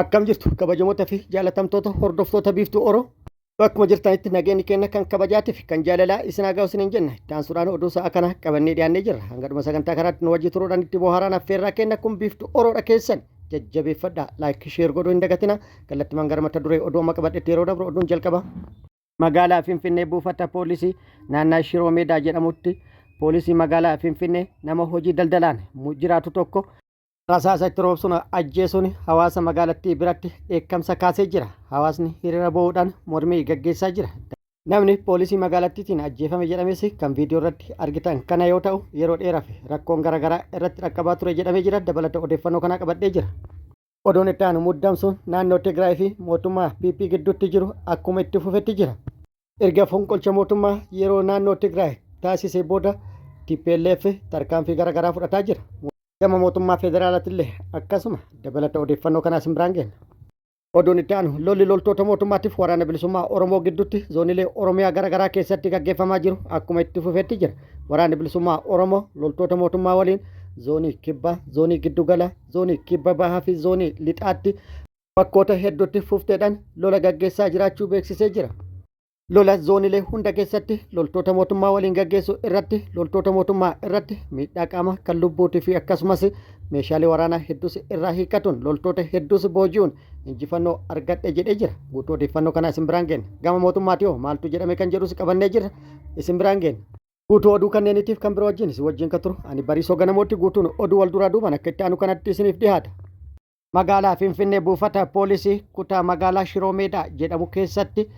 Akkam jirtu kabajamoota fi jaalatamtoota hordoftoota biiftuu Oroo bakkuma jirtanitti nageenyi keenya kan kabajaatii fi kan jaalalaa isin haa ga'u isiniin jenna. Taansuudhaan oduu sa'a kana qabannee dhiyaannee jirra. Hanga dhuma sagantaa kanaatti nu wajji turuudhaan itti bohaaraan affeerraa keenya kun biiftuu Oroodha keessan jajjabeeffadhaa laayik sheer godhuu hin dagatina. Kallattimaan gara mata duree oduu amma qabadhetti yeroo dabru oduun jalqaba. Magaalaa Finfinnee buufata poolisii naannaa Shiroo Meedaa jedhamutti poolisii magaalaa Finfinnee nama hojii daldalaan jiraatu tokko rasaasa itti roobsuun ajjeesuun hawaasa magaalattii biratti dheekkamsa kaasee jira. Hawaasni hiriira ba'uudhaan mormii gaggeessaa jira. Namni poolisii magaalattiitiin ajjeefame jedhames kan viidiyoo irratti argitan kana yoo ta'u yeroo dheeraaf rakkoon garaagaraa irratti dhaqqabaa ture jedhamee jira. Dabalata odeeffannoo kanaa qabadhee jira. Oduun itti aanu muddamsuun naannoo Tigraay fi mootummaa PP gidduutti jiru akkuma itti fufetti jira. Erga fonqolcha mootummaa yeroo naannoo Tigraay taasisee booda TPLF tarkaanfii garaagaraa fudhataa jira. Gama mootummaa federaalaatti illee akkasuma dabalata odeeffannoo kanaa isin biraan geenya. Oduun itti aanu lolli loltoota mootummaatiif waraana bilisummaa Oromoo gidduutti zoonilee Oromiyaa garaagaraa keessatti gaggeeffamaa jiru akkuma itti fufetti jira. Waraanni bilisummaa Oromoo loltoota mootummaa waliin zoonii kibbaa, zoonii giddugala, zoonii kibba bahaa fi zoonii lixaatti bakkoota hedduutti fufteedhaan lola gaggeessaa jiraachuu beeksisee jira. Lola zoonilee hunda keessatti loltoota mootummaa waliin gaggeessu irratti loltoota mootummaa irratti miidhaa qaama kan lubbuutii fi akkasumas meeshaalee waraanaa hedduus irraa hiikkatuun loltoota hedduus booji'uun injifannoo argadhe jedhee jira. Guutuu odeeffannoo kanaa isin biraan geenya. Gama mootummaati hoo maaltu jedhame kan jedhus qabannee jira isin biraan geenya. Guutuu oduu kanneeniitiif kan biroo wajjin isin wajjin kan turu ani Bariisoo Ganamooti. Guutuun oduu wal duraa duuban akka itti aanu kanatti isiniif dhiyaata. Magaalaa Finfinnee buufata poolisii kutaa magaalaa Shiroo Meedaa jedhamu keessatti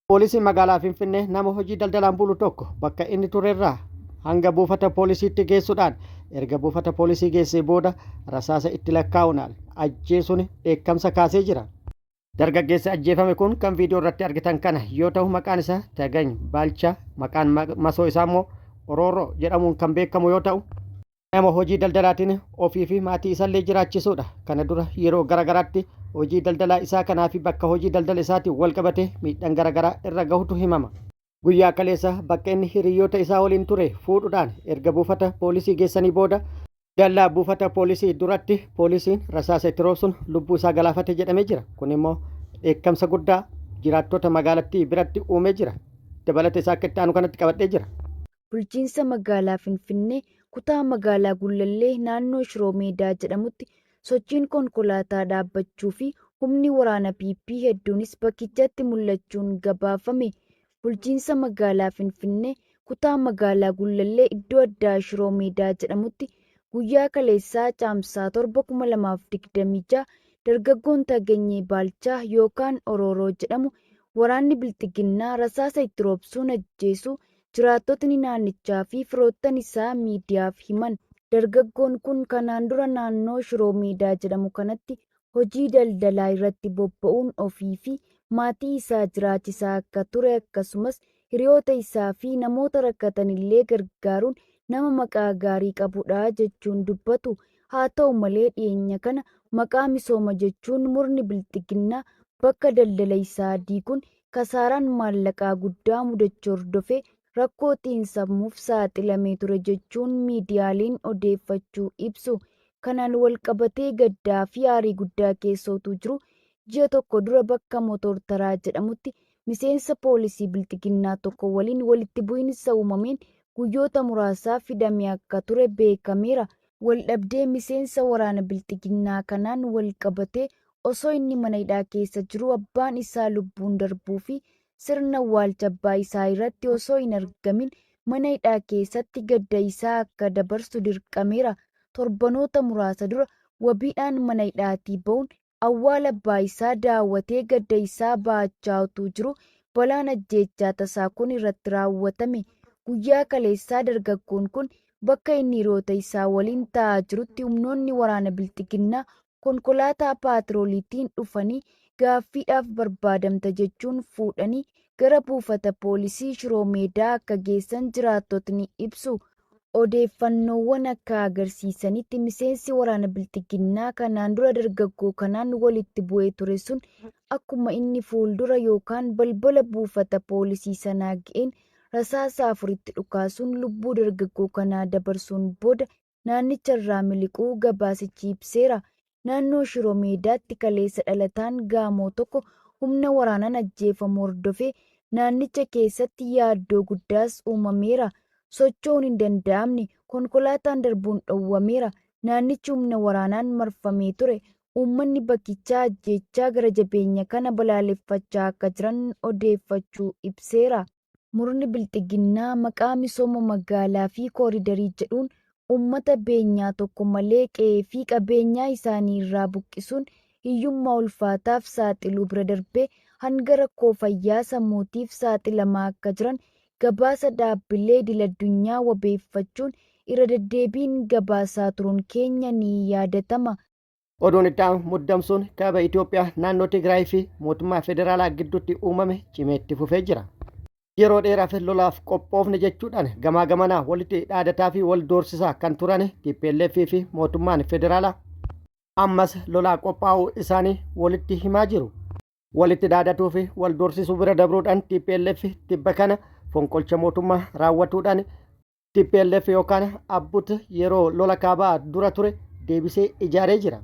poolisiin magaalaa Finfinnee nama hojii daldalaan bulu tokko bakka inni turerraa hanga buufata poolisiitti geessuudhaan erga buufata poolisii geessee booda rasaasa itti lakkaa'uudhaan ajjeesuun dheekkamsa kaasee jira. Dargaggeessi ajjeefame kun kan viidiyoo irratti argitan kana yoo ta'u maqaan isaa Tagany Baalchaa maqaan masoo isaa immoo Orooroo jedhamuun kan beekamu yoo ta'u nama hojii daldalaatiin ofii fi maatii isaallee jiraachisuudha. Kana dura yeroo garaagaraatti hojii daldalaa isaa kanaa fi bakka hojii daldala isaatiin wal qabatee miidhaan garaagaraa irra gahutu himama. Guyyaa kaleessa bakka inni hiriyoota isaa waliin ture fuudhuudhaan erga buufata poolisii geessanii booda dallaa buufata poolisii duratti poolisiin rasaasa itti roobsuun lubbuu isaa galaafate jedhamee jira. Kun immoo dheekkamsa guddaa jiraattota magaalattii biratti uumee jira. Dabalata isaa akka itti aanu kanatti qabadhee jira. Bulchiinsa magaalaa Finfinnee kutaa magaalaa Gullallee naannoo Shiroo Meedaa jedhamutti sochiin konkolaataa dhaabbachuu fi humni waraana PP hedduunis bakkichatti mul'achuun gabaafame. Bulchiinsa magaalaa Finfinnee kutaa magaalaa Gullallee iddoo addaa Shiroo Meedaa jedhamutti guyyaa kaleessaa caamsaa 7/2026 dargaggoon Tagany Baalchaa yookaan Orooroo jedhamu waraanni bilxiginnaa rasaasa itti roobsuun ajjeesuu jiraattotni naannichaa fi firoottan isaa miidiyaaf himan. Dargaggoon kun kanaan dura naannoo Shiroo Meedaa jedhamu kanatti hojii daldalaa irratti bobba'uun ofii fi maatii isaa jiraachisaa akka ture akkasumas hiriyoota isaa fi namoota rakkatan illee gargaaruun nama maqaa gaarii qabudha jechuun dubbatu. Haa ta'u malee dhiyeenya kana maqaa misooma jechuun murni bilxiginnaa bakka daldala isaa diiguun kasaaraan maallaqaa guddaa mudachuu hordofee rakkoo xiinsammuuf saaxilamee ture jechuun miidiyaaleen odeeffachuu ibsu. Kanaan wal qabatee gaddaa fi aarii guddaa keessootu jiru. Ji'a tokko dura bakka Motor Taraa jedhamutti miseensa poolisii bilxiginnaa tokko waliin walitti bu'iinsa uumameen guyyoota muraasaaf hidhamee akka ture beekameera. Waldhabdee miseensa waraana bilxiginnaa kanaan wal qabatee osoo inni mana hidhaa keessa jiru abbaan isaa lubbuun darbuu fi sirna awwaalcha abbaa isaa irratti osoo hin argamin mana hidhaa keessatti gadda isaa akka dabarsu dirqameera. Torbanoota muraasa dura wabiidhaan mana hidhaatii ba'uun awwaala abbaa isaa daawwatee gadda isaa baachaa utuu jiru balaan ajjeechaa tasaa kun irratti raawwatame. Guyyaa kaleessaa dargaggoon kun bakka inni hiriyoota isaa waliin taa'aa jirutti humnoonni waraana bilxiginnaa konkolaataa paatrooliitiin dhufanii gaaffiidhaaf barbaadamta jechuun fuudhanii gara buufata poolisii Shiroo Meedaa akka geessan jiraattotni ibsu. Odeeffannoowwan akka agarsiisanitti miseensi waraana bilxiginnaa kanaan dura dargaggoo kanaan walitti bu'ee ture sun akkuma inni fuuldura yookaan balbala buufata poolisii sanaa ga'een rasaasa 4 dhukaasuun lubbuu dargaggoo kanaa dabarsuun booda naannicha irraa miliquu gabaasichi ibseera. naannoo Shiroo Meedaatti kaleessa dhalataan Gaamoo tokko humna waraanaan ajjeefamu hordofee naannicha keessatti yaaddoo guddaas uumameera. Socho'uun hin danda'amne, konkolaataan darbuun dhowwameera. Naannichi humna waraanaan marfamee ture. Uummanni bakkichaa ajjeechaa gara jabeenya kana balaaleffachaa akka jiran odeeffachuu ibseera. Murni Bilxiginnaa maqaa misooma magaalaa fi kooridarii jedhuun uummata beenyaa tokko malee qe'ee fi qabeenyaa isaanii irraa buqqisuun hiyyummaa ulfaataaf saaxiluu bira darbee hanga rakkoo fayyaa sammuutiif saaxilamaa akka jiran gabaasa dhaabbilee idil-addunyaa wabeeffachuun irra deddeebiin gabaasaa turuun keenya ni yaadatama. Oduun itti aanu muddamsuun kaaba Itoophiyaa naannoo Tigraay fi mootummaa federaalaa gidduutti uumame cimeetti fufee jira. Yeroo dheeraaf lolaaf qophoofne jechuudhaan gamaa gamanaa walitti dhaadataa fi wal doorsisaa kan turan TPLF fi mootummaan federaalaa ammas lolaa qophaa'uu isaanii walitti himaa jiru. Walitti dhaadatuu fi wal doorsisuu bira dabruudhaan TPLF tibba kana fonqolcha mootummaa raawwatuudhaan TPLF yookaan Abbut yeroo lola kaabaa dura ture deebisee ijaaree jira.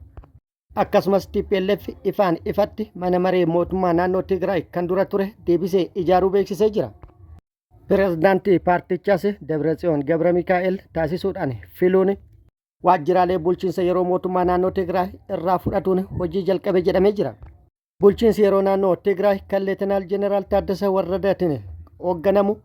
Akkasumas TPLF ifaan ifatti mana maree mootummaa naannoo Tigraay kan dura ture deebisee ijaaruu beeksisee jira. Pirezidaantii paartichaas Dabratsiyoon Gabra Mikaa'el taasisuudhaan filuun waajjiraalee bulchiinsa yeroo mootummaa naannoo Tigraay irraa fudhatuun hojii jalqabe jedhamee jira. Bulchiinsi yeroo naannoo Tigraay kan Leetinaal Jeneraal Taaddasaa Warradaatiin hoogganamu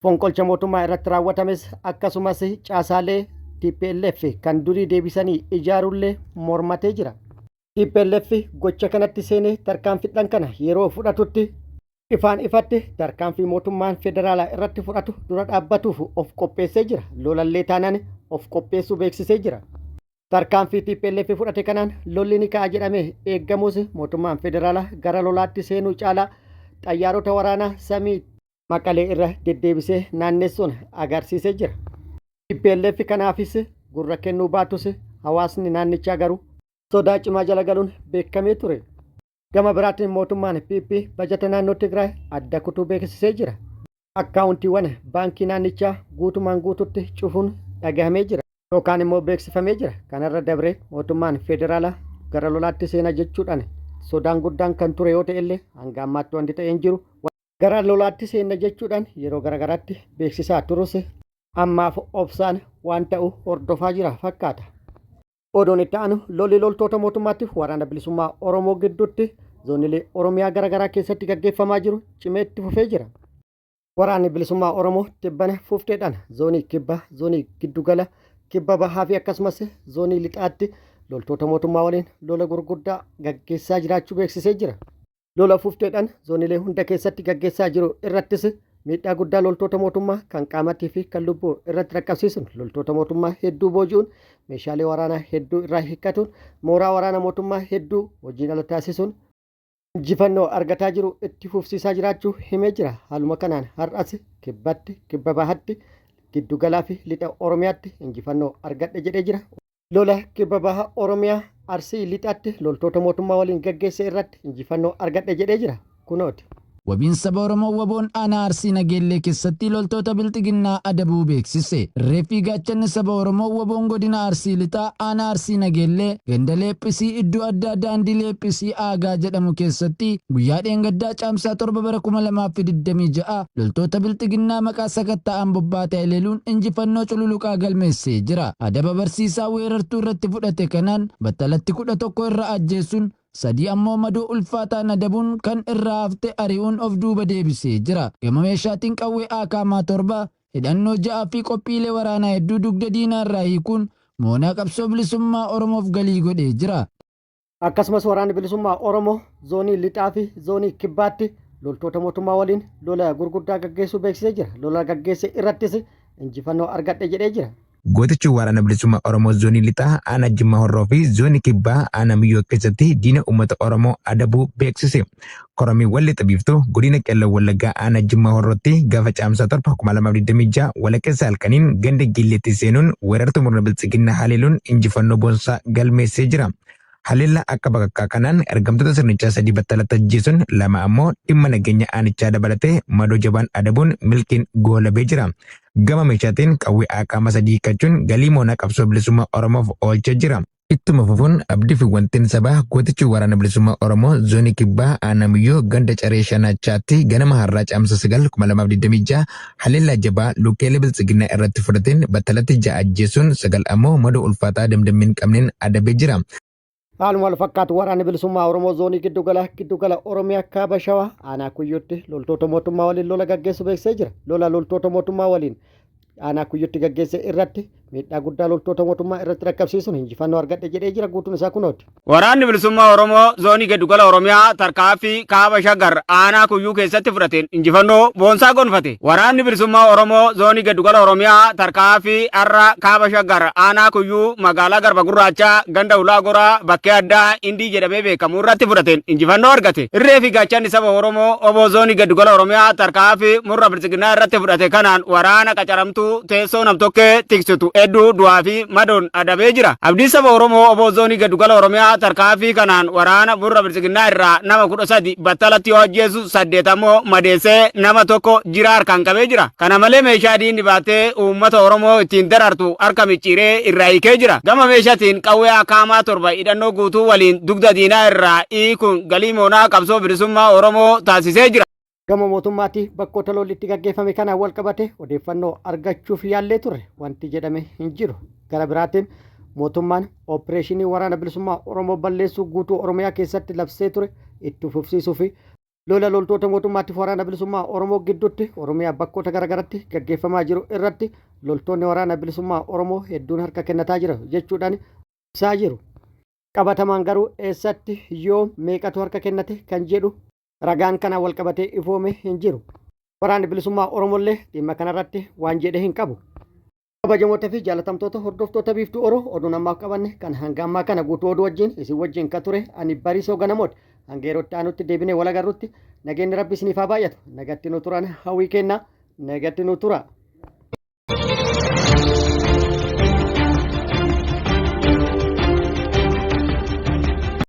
fonqolcha mootummaa irratti raawwatames akkasumas caasaalee TPLF kan durii deebisanii ijaaruullee mormatee jira. TPLF gocha kanatti seenee tarkaanfiidhaan kana yeroo fudhatutti ifaan ifatti tarkaanfii mootummaan federaalaa irratti fudhatu dura dhaabbatuuf of qopheessee jira. Lolallee taanaan of qopheessuu beeksisee jira. Tarkaanfii TPLF fudhate kanaan lolli ni ka'a jedhamee eeggamus mootummaan federaalaa gara lolaatti seenuu caalaa xayyaarota waraanaa samii Maqalee irra deddeebisee naannessuun agarsiisee jira. TPLF kanaafis gurra kennuu baatus hawaasni naannichaa garuu sodaa cimaa jala galuun beekamee ture. Gama biraatiin mootummaan PP bajata naannoo Tigraay adda kutuu beeksisee jira. Akkaawuntiiwwan baankii naannichaa guutumaan guututti cufuun dhagahamee jira yookaan immoo beeksifamee jira. Kanarra dabree mootummaan federaalaa gara lolaatti seenaa jechuudhaan sodaan guddaan kan ture yoo ta'e illee hanga ammaatti wanti ta'ee hin jiru. Gara lolaatti seenna jechuudhaan yeroo garagaraatti beeksisaa turus ammaaf obsaan waan ta'u hordofaa jira fakkaata. Oduun itti aanu lolli loltoota mootummaatiif waraana bilisummaa Oromoo gidduutti zoonilee Oromiyaa garagaraa keessatti gaggeeffamaa jiru cimeetti fufee jira. Waraanni bilisummaa Oromoo tibbana fufteedhaan zoonii kibbaa, zoonii giddugala, kibba bahaa fi akkasumas zoonii lixaatti loltoota mootummaa waliin lola gurguddaa gaggeessaa jiraachuu beeksisee jira. Lola fufteedhaan zoonilee hunda keessatti gaggeessaa jiru irrattis miidhaa guddaa loltoota mootummaa kan qaamattii fi kan lubbuu irratti rakkabsiisuun loltoota mootummaa hedduu booji'uun meeshaalee waraanaa hedduu irraa hiikkatuun mooraa waraana mootummaa hedduu hojiin ala taasisuun injifannoo argataa jiru itti fufsiisaa jiraachuu himee jira. Haaluma kanaan har'as kibbatti, kibba bahaatti, giddugalaa fi lixa Oromiyaatti injifannoo argadhe jedhee jira. Lola kibba baha Oromiyaa Arsii lixaatti loltoota mootummaa waliin gaggeesse irratti injifannoo argadhe jedhee jira. Kunooti. Wabiin saba Oromoo waboon aanaa Arsii Nageellee keessatti loltoota Bilxiginnaa adabuu beeksise. Reeffii gaachanni saba Oromoo waboon godina Arsii lixaa aanaa Arsii Nageellee ganda Leephisii iddoo addaa daandii Leephisii Aagaa jedhamu keessatti guyyaa dheengaddaa caamsaa 7 bara 2026 loltoota Bilxiginnaa maqaa sakatta'aan bobbaatee haleeluun injifannoo cululuqaa galmeessee jira. Adaba barsiisaa weerartuu irratti fudhate kanaan battalatti 11 irra ajjeesuun sadii ammoo madoo ulfaataan adabuun kan irraa hafte ari'uun of duuba deebisee jira. Gama meeshaatiin qawwee Akaamaa 7 hidhannoo 6 fi qophiilee waraanaa hedduu dugda diinaa irraa hiikuun moonaa qabsoo bilisummaa Oromoof galii godhee jira. Akkasumas waraanni bilisummaa Oromoo zoonii lixaa fi zoonii kibbaatti loltoota mootummaa waliin lola gurguddaa gaggeessuu beeksisee jira. Lola gaggeesse irrattis injifannoo argadhe jedhee jira. Gootichi waraana bilisummaa Oromoo zoonii lixaa aanaa Jimmaa Horroo fi zoonii kibbaa aanaa Miyyoo keessatti diina uummata Oromoo adabuu beeksise. Koromiiwwan lixa biiftuu godina Qellem Wallaggaa aanaa Jimmaa Horrootti gaafa caamsaa 7 2026 walakkeessa halkaniin ganda Gilleetti seenuun weerartuu murna Bilxiginnaa haleeluun injifannoo boonsaa galmeessee jira. Haleellaa akka bakakkaa kanaan ergamtoota sirnichaa 3 battalatti ajjeesuun 2 ammoo dhimma nageenya aanichaa dabalatee madoo jabaan adabuun milkiin goolabee jira. Gama meeshaatiin qawwee Akaamaa 3 hiikkachuun galii moonaa qabsoo bilisummaa Oromoof oolchee jira. Ittuma fufuun abdii fi wantiin sabaa gootichi waraana bilisummaa Oromoo zoonii kibbaa aanamiyyoo ganda caree shanachaatti ganama har'aa caamsa 9 haleellaa jabaa lukeelee biltsiginnaa irratti fudhateen battalatti 6 ajjeesuun 9 ammoo madoo ulfaataa damdammiin qabneen adabee jira. Haaluma wal fakkaatu waraanni bilisummaa Oromoo zoonii giddugala Oromiyaa kaaba shawaa aanaa kuyyutti loltoota mootummaa waliin lola gaggeessu beeksisee jira. Lola loltoota mootummaa waliin aanaa kuyyutti gaggeesse irratti miidhaa guddaa loltoota mootummaa irratti rakkabsiisuun injifannoo argadhe jedhee jira. Guutuun isaa kunooti. Waraanni bilisummaa Oromoo zoonii giddugala Oromiyaa tarkaanfii kaaba shagar aanaa kuyyuu keessatti fudhateen injifannoo boonsaa gonfate. Waraanni bilisummaa Oromoo zoonii giddugala Oromiyaa tarkaanfii har'a kaaba shagar aanaa kuyyuu magaalaa Garba Gurraachaa ganda ulaa goraa bakkee addaa Indii jedhamee beekamu irratti fudhateen injifannoo argate. Irree fi gaachanni saba Oromoo obbo zoonii giddugala Oromiyaa tarkaanfii murra biltsiginnaa irratti fudhate kanaan waraana qacaramtuu teessoo namtokkee tiksitu hedduu du'aa fi madoon adabee jira. Abdii saba Oromoo obbo zoonii giddugala Oromiyaa tarkaanfii kanaan waraana murra biltsiginnaa irraa nama 13 battalatti yoo ajjeesu 8 ammoo madeessee nama tokko jira harkaan qabee jira. Kana malee meeshaa diinni baatee uummata Oromoo ittiin darartu harka micciiree irraa hiikee jira. Gama meeshaatiin qawwee akaamaa 7 hidhannoo guutuu waliin dugda diinaa irraa hiikuun galii moonaa qabsoo bilisummaa Oromoo taasisee jira. Gama mootummaatti bakkoota lollitti gaggeeffame kanaan wal qabate odeeffannoo argachuuf yaallee ture wanti jedhame hin jiru. Gara biraatiin mootummaan opereeshinii waraana bilisummaa Oromoo balleessuu guutuu Oromiyaa keessatti labsee ture itti fufsiisuu fi lola loltoota mootummaatiif waraana bilisummaa Oromoo gidduutti Oromiyaa bakkoota garaagaratti gaggeeffamaa jiru irratti loltoonni waraana bilisummaa Oromoo hedduun harka kennataa jira jechuudhaan ibsaa jiru. Qabatamaan garuu eessatti yoo meeqatu harka kennate kan jedhu ragaan kana wal qabatee ifoome hin jiru. Waraanni bilisummaa Oromollee dhimma kanarratti waan jedhe hin qabu. Kabajamoota fi jaalatamtoota hordoftoota biiftuu Oroo oduun ammaaf qabanne kan hanga ammaa kana guutuu oduu wajjin isin wajjin kan ture ani Bariisoo Ganamooti. Hanga yerootti aanutti deebinee wal agarrutti nageenyi Rabbi isiniif haa baay'atu. Nagatti nu turan hawwii kennaa nagatti nu tura.